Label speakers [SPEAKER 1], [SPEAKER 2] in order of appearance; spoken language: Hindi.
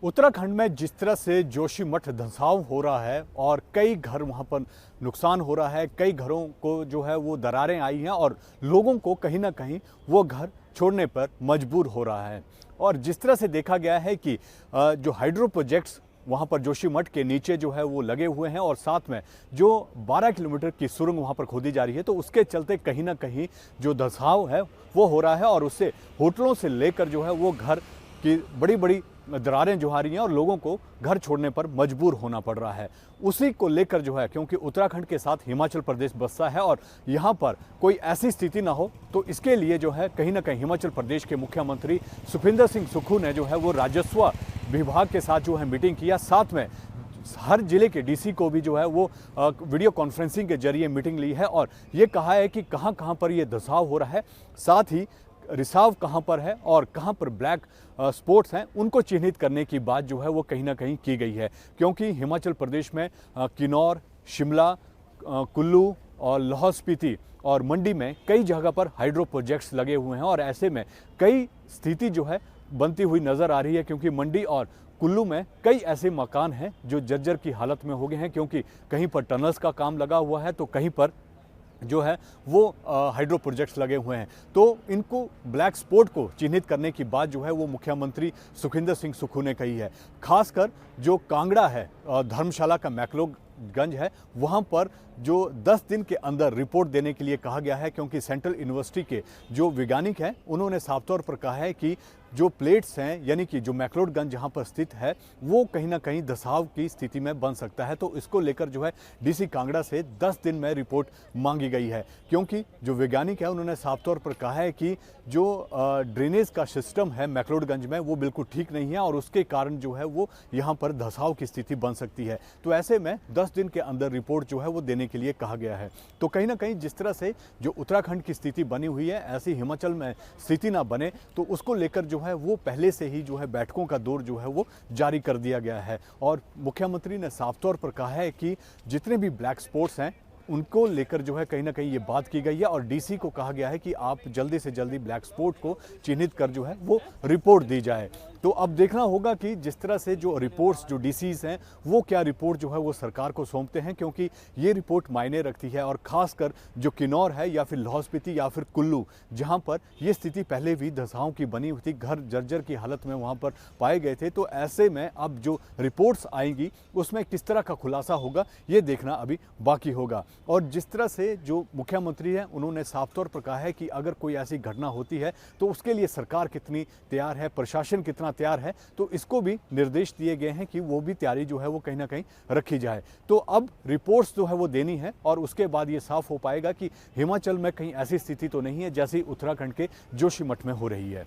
[SPEAKER 1] उत्तराखंड में जिस तरह से जोशीमठ धंसाव हो रहा है और कई घर वहाँ पर नुकसान हो रहा है, कई घरों को जो है वो दरारें आई हैं और लोगों को कहीं ना कहीं वो घर छोड़ने पर मजबूर हो रहा है। और जिस तरह से देखा गया है कि जो हाइड्रो प्रोजेक्ट्स वहाँ पर जोशीमठ के नीचे जो है वो लगे हुए हैं और साथ में जो 12 किलोमीटर की सुरंग वहाँ पर खोदी जा रही है, तो उसके चलते कहीं ना कहीं जो धंसाव है वो हो रहा है और उससे होटलों से लेकर जो है वो घर की बड़ी बड़ी दरारें जो आ रही हैं और लोगों को घर छोड़ने पर मजबूर होना पड़ रहा है। उसी को लेकर जो है, क्योंकि उत्तराखंड के साथ हिमाचल प्रदेश बसता है और यहाँ पर कोई ऐसी स्थिति ना हो, तो इसके लिए जो है कहीं ना कहीं हिमाचल प्रदेश के मुख्यमंत्री सुखविंदर सिंह सुक्खू ने जो है वो राजस्व विभाग के साथ जो है मीटिंग किया। साथ में हर जिले के डीसी को भी जो है वो वीडियो कॉन्फ्रेंसिंग के जरिए मीटिंग ली है और ये कहा है कि कहाँ कहाँ पर ये धंसाव हो रहा है, साथ ही रिसाव कहाँ पर है और कहाँ पर ब्लैक स्पॉट्स हैं, उनको चिन्हित करने की बात जो है वो कहीं ना कहीं की गई है। क्योंकि हिमाचल प्रदेश में किन्नौर, शिमला, कुल्लू और लाहौल स्पीति और मंडी में कई जगह पर हाइड्रो प्रोजेक्ट्स लगे हुए हैं और ऐसे में कई स्थिति जो है बनती हुई नज़र आ रही है। क्योंकि मंडी और कुल्लू में कई ऐसे मकान हैं जो जर्जर की हालत में हो गए हैं, क्योंकि कहीं पर टनल्स का काम लगा हुआ है तो कहीं पर जो है वो हाइड्रो प्रोजेक्ट्स लगे हुए हैं। तो इनको ब्लैक स्पॉट को चिन्हित करने की बात जो है वो मुख्यमंत्री सुखविंदर सिंह सुक्खू ने कही है। खासकर जो कांगड़ा है, धर्मशाला का मैक्लोडगंज है, वहाँ पर जो 10 दिन के अंदर रिपोर्ट देने के लिए कहा गया है। क्योंकि सेंट्रल यूनिवर्सिटी के जो वैज्ञानिक हैं उन्होंने साफ तौर पर कहा है कि जो प्लेट्स हैं, यानी कि जो मैक्लोडगंज जहाँ पर स्थित है, वो कहीं ना कहीं धंसाव की स्थिति में बन सकता है। तो इसको लेकर जो है डीसी कांगड़ा से 10 दिन में रिपोर्ट मांगी गई है। क्योंकि जो वैज्ञानिक है उन्होंने साफ तौर पर कहा है कि जो ड्रेनेज का सिस्टम है मैक्लोडगंज में वो बिल्कुल ठीक नहीं है और उसके कारण जो है वो यहाँ पर धंसाव की स्थिति बन सकती है। तो ऐसे में 10 दिन के अंदर रिपोर्ट जो है वो देने के लिए कहा गया है। तो कहीं ना कहीं जिस तरह से जो उत्तराखंड की स्थिति बनी हुई है, ऐसी हिमाचल में स्थिति ना बने, तो उसको लेकर जो है वो पहले से ही जो है बैठकों का दौर जो है वो जारी कर दिया गया है। और मुख्यमंत्री ने साफ तौर पर कहा है कि जितने भी ब्लैक स्पॉट्स हैं उनको लेकर जो है कहीं ना कहीं ये बात की गई है और डीसी को कहा गया है कि आप जल्दी से जल्दी ब्लैक स्पॉट को चिन्हित कर जो है वो रिपोर्ट दी जाए। तो अब देखना होगा कि जिस तरह से जो रिपोर्ट्स जो डीसीज हैं वो क्या रिपोर्ट जो है वो सरकार को सौंपते हैं, क्योंकि ये रिपोर्ट मायने रखती है। और खासकर जो किन्नौर है या फिर लाहौल स्पीति या फिर कुल्लू, जहाँ पर ये स्थिति पहले भी धंसाव की बनी हुई थी, घर जर्जर की हालत में वहाँ पर पाए गए थे। तो ऐसे में अब जो रिपोर्ट्स आएंगी उसमें किस तरह का खुलासा होगा ये देखना अभी बाकी होगा। और जिस तरह से जो मुख्यमंत्री हैं उन्होंने साफ तौर पर कहा है कि अगर कोई ऐसी घटना होती है तो उसके लिए सरकार कितनी तैयार है, प्रशासन कितना तैयार है, तो इसको भी निर्देश दिए गए हैं कि वो भी तैयारी जो है वो कहीं ना कहीं रखी जाए। तो अब रिपोर्ट्स जो है वो देनी है और उसके बाद ये साफ हो पाएगा कि हिमाचल में कहीं ऐसी स्थिति तो नहीं है जैसी उत्तराखंड के जोशीमठ में हो रही है।